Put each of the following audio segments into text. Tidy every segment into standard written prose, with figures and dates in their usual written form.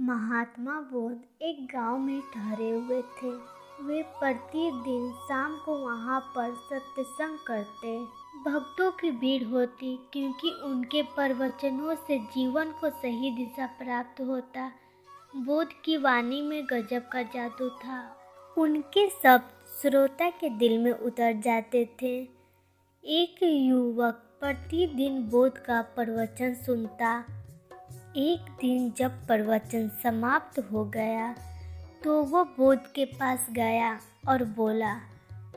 महात्मा बुद्ध एक गांव में ठहरे हुए थे। वे प्रतिदिन शाम को वहां पर सत्संग करते। भक्तों की भीड़ होती क्योंकि उनके प्रवचनों से जीवन को सही दिशा प्राप्त होता। बुद्ध की वाणी में गजब का जादू था। उनके शब्द श्रोता के दिल में उतर जाते थे। एक युवक प्रतिदिन बुद्ध का प्रवचन सुनता। एक दिन जब प्रवचन समाप्त हो गया तो वो बुद्ध के पास गया और बोला,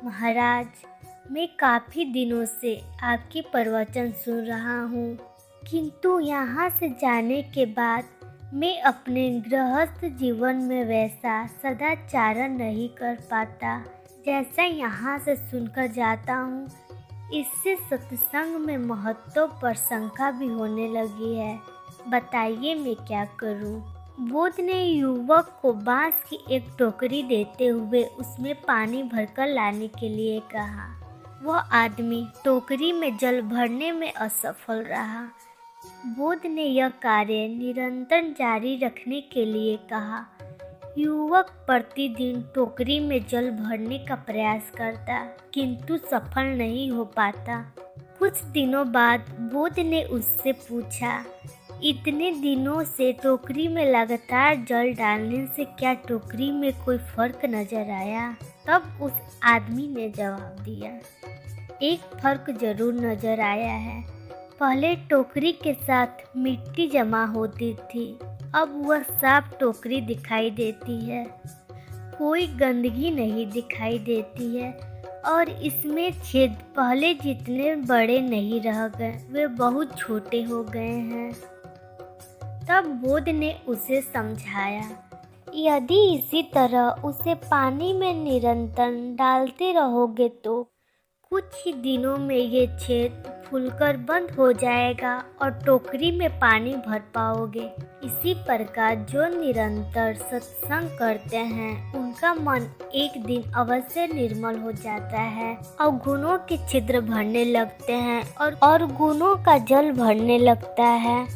महाराज, मैं काफ़ी दिनों से आपके प्रवचन सुन रहा हूँ, किंतु यहाँ से जाने के बाद मैं अपने गृहस्थ जीवन में वैसा सदाचारण नहीं कर पाता जैसा यहाँ से सुनकर जाता हूँ। इससे सत्संग में महत्व पर शंका भी होने लगी है। बताइए मैं क्या करूं? बुद्ध ने युवक को बांस की एक टोकरी देते हुए उसमें पानी भरकर लाने के लिए कहा। वह आदमी टोकरी में जल भरने में असफल रहा। बुद्ध ने यह कार्य निरंतर जारी रखने के लिए कहा। युवक प्रतिदिन टोकरी में जल भरने का प्रयास करता, किंतु सफल नहीं हो पाता। कुछ दिनों बाद बुद्ध ने उससे पूछा, इतने दिनों से टोकरी में लगातार जल डालने से क्या टोकरी में कोई फर्क नजर आया? तब उस आदमी ने जवाब दिया, एक फर्क जरूर नजर आया है। पहले टोकरी के साथ मिट्टी जमा होती थी, अब वह साफ टोकरी दिखाई देती है। कोई गंदगी नहीं दिखाई देती है और इसमें छेद पहले जितने बड़े नहीं रह गए, वे बहुत छोटे हो गए हैं। तब बुद्ध ने उसे समझाया, यदि इसी तरह उसे पानी में निरंतर डालते रहोगे तो कुछ ही दिनों में ये छेद फूलकर बंद हो जाएगा और टोकरी में पानी भर पाओगे। इसी प्रकार जो निरंतर सत्संग करते हैं उनका मन एक दिन अवश्य निर्मल हो जाता है और गुणों के छिद्र भरने लगते हैं और गुणों का जल भरने लगता है।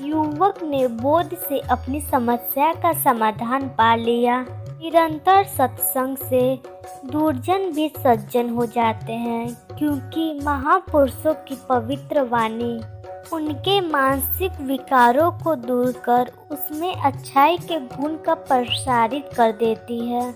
युवक ने बुद्ध से अपनी समस्या का समाधान पा लिया। निरंतर सत्संग से दुर्जन भी सज्जन हो जाते हैं, क्योंकि महापुरुषों की पवित्र वाणी उनके मानसिक विकारों को दूर कर उसमें अच्छाई के गुण का प्रसारित कर देती है।